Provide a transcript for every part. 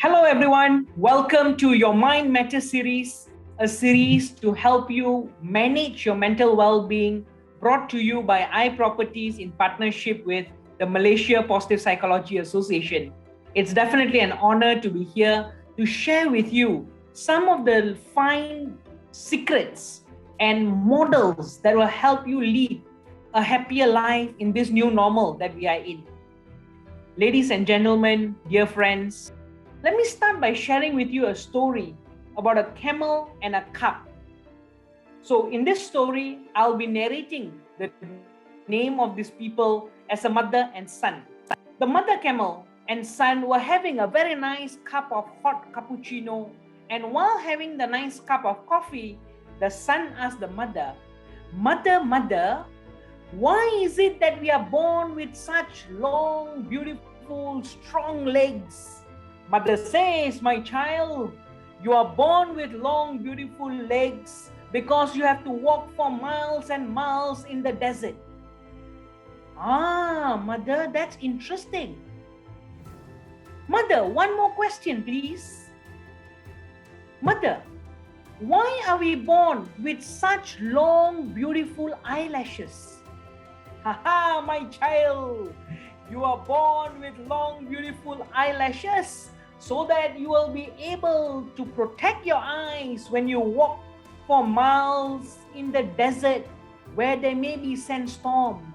Hello, everyone. Welcome to Your Mind Matters series, a series to help you manage your mental well-being, brought to you by iProperties in partnership with the Malaysia Positive Psychology Association. It's definitely an honor to be here to share with you some of the fine secrets and models that will help you lead a happier life in this new normal that we are in. Ladies and gentlemen, dear friends, let me start by sharing with you a story about a camel and a cup. So in this story, I'll be narrating the name of these people as a mother and son. The mother camel and son were having a very nice cup of hot cappuccino, and while having the nice cup of coffee, the son asked the mother, Mother, why is it that we are born with such long, beautiful, strong legs? Mother says, my child, you are born with long, beautiful legs because you have to walk for miles and miles in the desert. Ah, mother, that's interesting. Mother, one more question, please. Mother, why are we born with such long, beautiful eyelashes? Haha, my child, you are born with long, beautiful eyelashes so that you will be able to protect your eyes when you walk for miles in the desert where there may be sandstorm.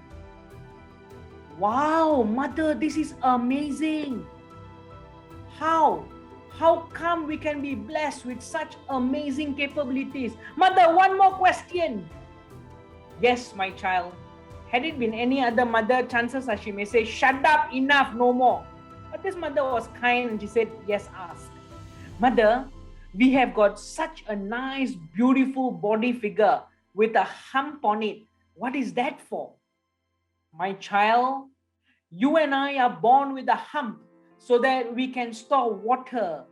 Wow, mother, this is amazing. How come we can be blessed with such amazing capabilities? Mother, one more question. Yes, my child. Had it been any other mother, chances are she may say, shut up, enough, no more. But this mother was kind and she said, yes, ask. Mother, we have got such a nice, beautiful body figure with a hump on it. What is that for? My child, you and I are born with a hump so that we can store water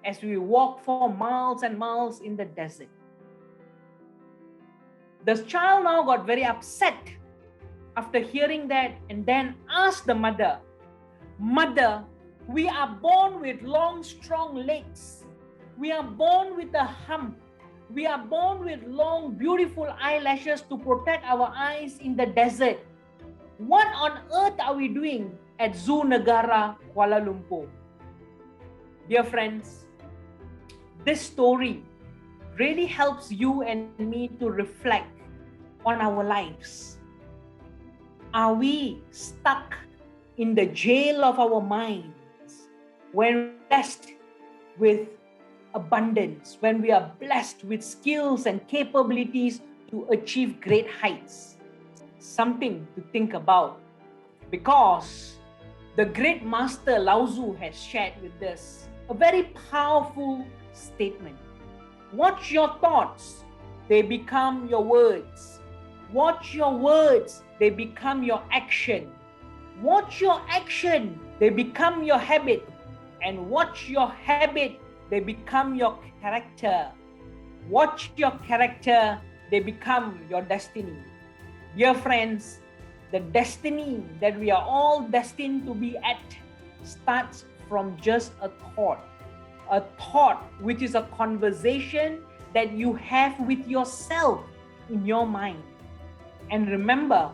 as we walk for miles and miles in the desert. The child now got very upset after hearing that and then asked the mother, Mother, we are born with long, strong legs. We are born with a hump. We are born with long, beautiful eyelashes to protect our eyes in the desert. What on earth are we doing at Zoo Negara, Kuala Lumpur? Dear friends, this story really helps you and me to reflect on our lives. Are we stuck in the jail of our minds when we're blessed with abundance, when we are blessed with skills and capabilities to achieve great heights? Something to think about, because the great master Lao Tzu has shared with us a very powerful statement. Watch your thoughts, they become your words. Watch your words, they become your action. Watch your action, they become your habit. And watch your habit, they become your character. Watch your character, they become your destiny. Dear friends, the destiny that we are all destined to be at starts from just a thought which is a conversation that you have with yourself in your mind. And remember,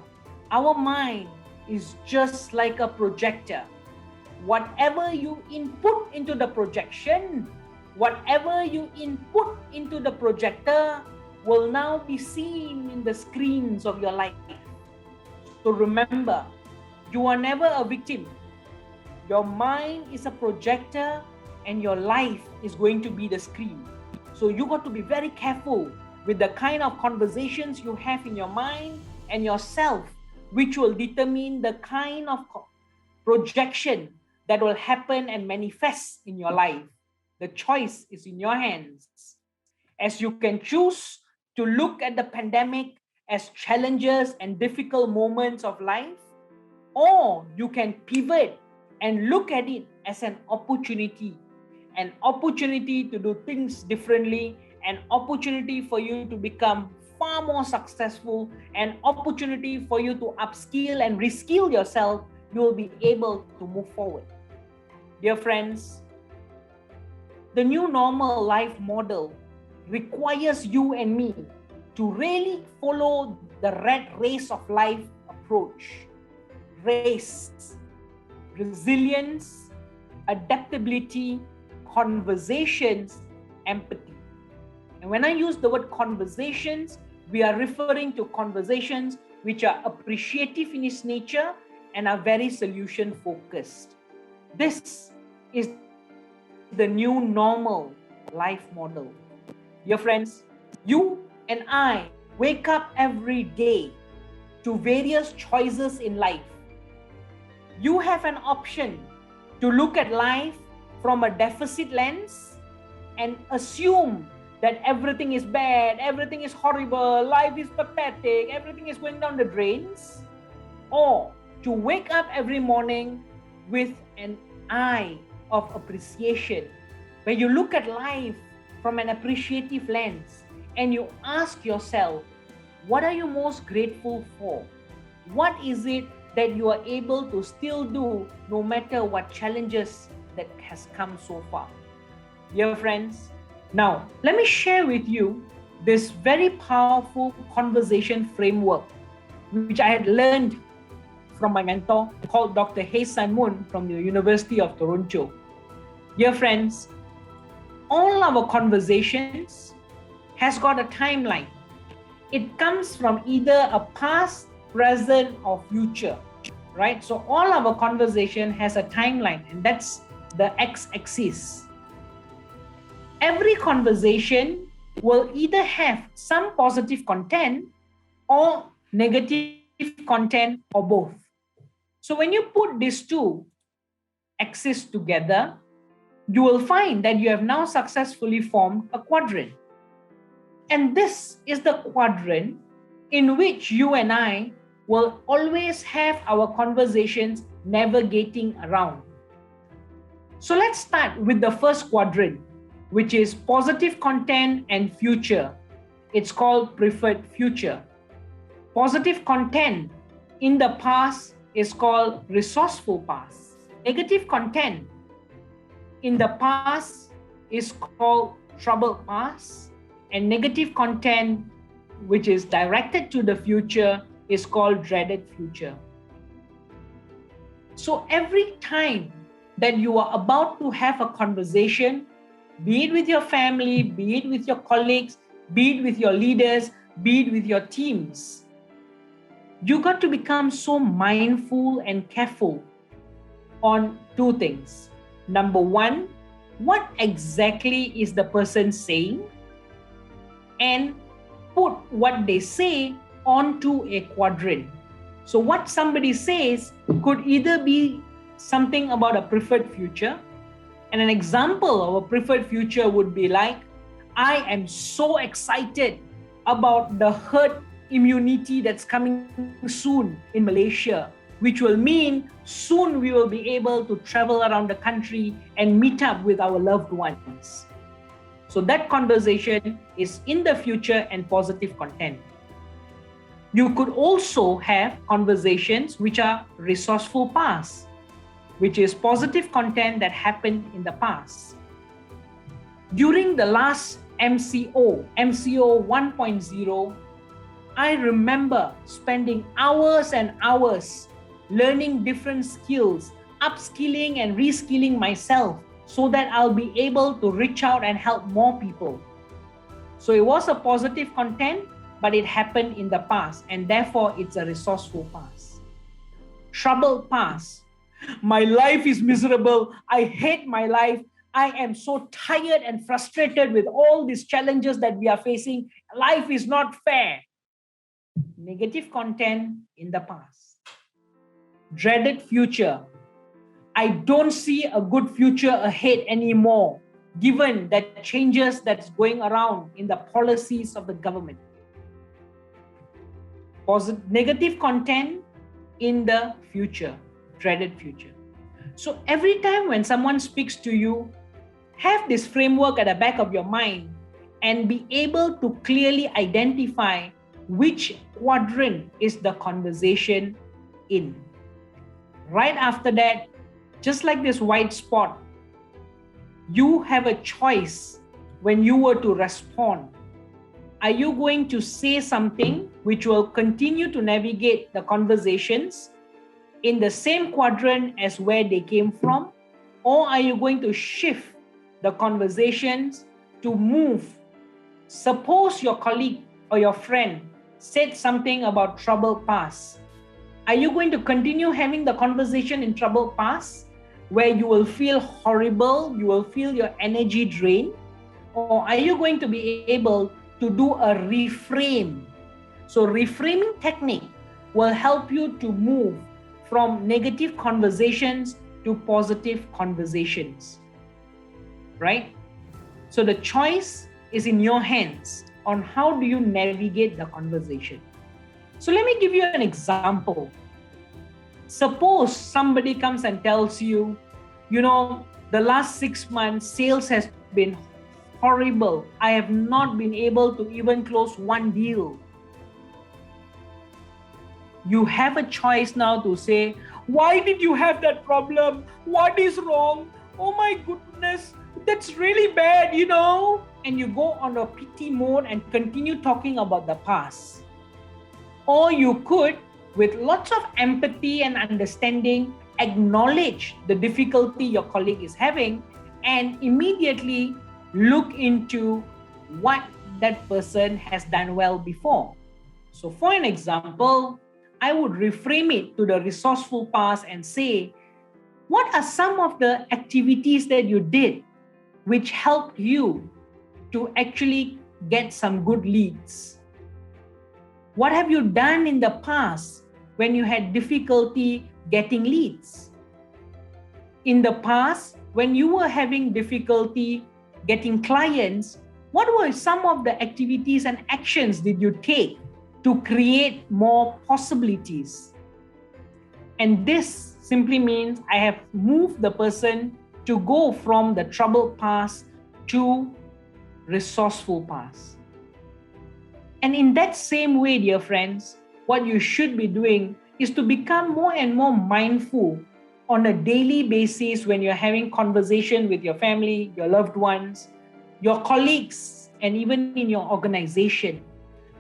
our mind is just like a projector. Whatever you input into the projection, whatever you input into the projector will now be seen in the screens of your life. So remember, you are never a victim. Your mind is a projector and your life is going to be the screen. So you got to be very careful with the kind of conversations you have in your mind and yourself, which will determine the kind of projection that will happen and manifest in your life. The choice is in your hands. As you can choose to look at the pandemic as challenges and difficult moments of life, or you can pivot and look at it as an opportunity to do things differently, an opportunity for you to become far more successful, an opportunity for you to upskill and reskill yourself. You will be able to move forward. Dear friends, the new normal life model requires you and me to really follow the rat race of life approach. Race, resilience, adaptability, conversations, empathy. And when I use the word conversations, we are referring to conversations which are appreciative in its nature and are very solution focused. This is the new normal life model. Dear friends, you and I wake up every day to various choices in life. You have an option to look at life from a deficit lens and assume that everything is bad, everything is horrible, life is pathetic, everything is going down the drains, or to wake up every morning with an eye of appreciation, where you look at life from an appreciative lens and you ask yourself, what are you most grateful for? What is it that you are able to still do no matter what challenges that has come so far? Dear friends, now let me share with you this very powerful conversation framework which I had learned from my mentor called Dr. Hye Sun Moon from the University of Toronto. Dear friends, all our conversations has got a timeline. It comes from either a past, present, or future, right? So all our conversation has a timeline, and that's the x-axis. Every conversation will either have some positive content or negative content or both. So when you put these two axes together, you will find that you have now successfully formed a quadrant. And this is the quadrant in which you and I will always have our conversations navigating around. So let's start with the first quadrant, which is positive content and future. It's called preferred future. Positive content in the past is called resourceful past. Negative content in the past is called troubled past. And negative content, which is directed to the future, is called dreaded future. So every time that you are about to have a conversation, be it with your family, be it with your colleagues, be it with your leaders, be it with your teams, you got to become so mindful and careful on two things. Number one, what exactly is the person saying? And put what they say onto a quadrant. So what somebody says could either be something about a preferred future, and an example of a preferred future would be like, I am so excited about the herd immunity that's coming soon in Malaysia, which will mean soon we will be able to travel around the country and meet up with our loved ones. So that conversation is in the future and positive content. You could also have conversations which are resourceful past, which is positive content that happened in the past. During the last MCO 1.0, I remember spending hours and hours learning different skills, upskilling and reskilling myself so that I'll be able to reach out and help more people. So it was a positive content, but it happened in the past, and therefore it's a resourceful past. Troubled past. My life is miserable. I hate my life. I am so tired and frustrated with all these challenges that we are facing. Life is not fair. Negative content in the past. Dreaded future. I don't see a good future ahead anymore, given that changes that's going around in the policies of the government. Negative content in the future, dreaded future. So every time when someone speaks to you, have this framework at the back of your mind and be able to clearly identify which quadrant is the conversation in. Right after that, just like this white spot, you have a choice when you were to respond. Are you going to say something which will continue to navigate the conversations in the same quadrant as where they came from? Or are you going to shift the conversations to move? Suppose your colleague or your friend said something about troubled past. Are you going to continue having the conversation in troubled past where you will feel horrible, you will feel your energy drained? Or are you going to be able to do a reframe? So reframing technique will help you to move from negative conversations to positive conversations, right? So the choice is in your hands on how do you navigate the conversation. So let me give you an example. Suppose somebody comes and tells you, the last 6 months sales has been horrible. I have not been able to even close one deal. You have a choice now to say, why did you have that problem? What is wrong? Oh my goodness, that's really bad, And you go on a pity mode and continue talking about the past. Or you could, with lots of empathy and understanding, acknowledge the difficulty your colleague is having and immediately look into what that person has done well before. So for an example, I would reframe it to the resourceful past and say, what are some of the activities that you did which helped you to actually get some good leads? What have you done in the past when you had difficulty getting leads? In the past, when you were having difficulty getting clients, what were some of the activities and actions did you take to create more possibilities? And this simply means I have moved the person to go from the troubled past to resourceful past. And in that same way, dear friends, what you should be doing is to become more and more mindful on a daily basis when you're having conversation with your family, your loved ones, your colleagues, and even in your organization,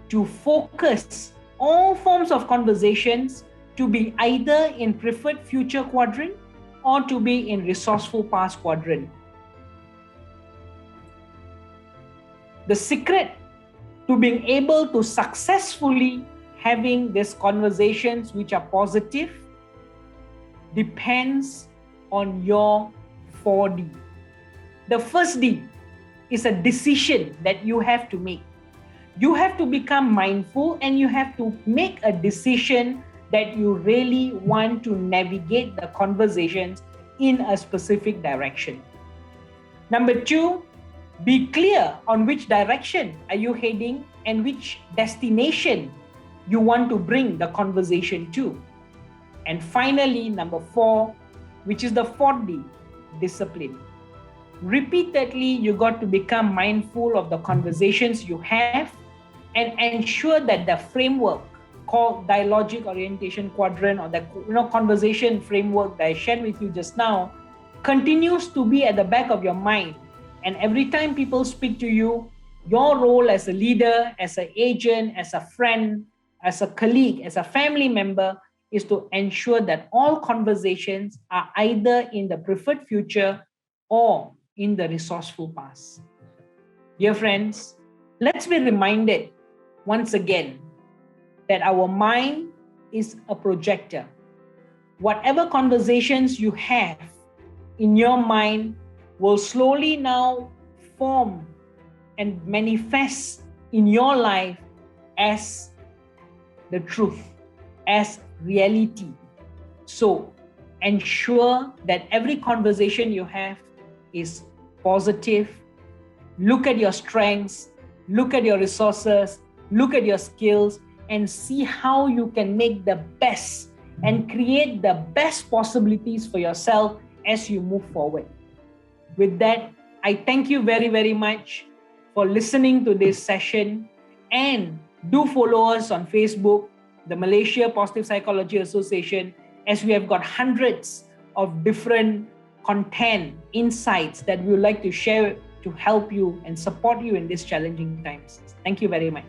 to focus all forms of conversations to be either in preferred future quadrant or to be in resourceful past quadrant. The secret to being able to successfully having these conversations which are positive depends on your 4D. The first D is a decision that you have to make. You have to become mindful and you have to make a decision that you really want to navigate the conversations in a specific direction. Number 2, be clear on which direction are you heading and which destination you want to bring the conversation to. And finally, number 4, which is the 4D, discipline. Repeatedly, you got to become mindful of the conversations you have and ensure that the framework called dialogic orientation quadrant or the conversation framework that I shared with you just now continues to be at the back of your mind. And every time people speak to you, your role as a leader, as an agent, as a friend, as a colleague, as a family member is to ensure that all conversations are either in the preferred future or in the resourceful past. Dear friends, let's be reminded once again that our mind is a projector. Whatever conversations you have in your mind will slowly now form and manifest in your life as the truth, as reality. So ensure that every conversation you have is positive. Look at your strengths, look at your resources, look at your skills, and see how you can make the best and create the best possibilities for yourself as you move forward. With that, I thank you very, very much for listening to this session, and do follow us on Facebook, the Malaysia Positive Psychology Association, as we have got hundreds of different content, insights that we would like to share to help you and support you in these challenging times. Thank you very much.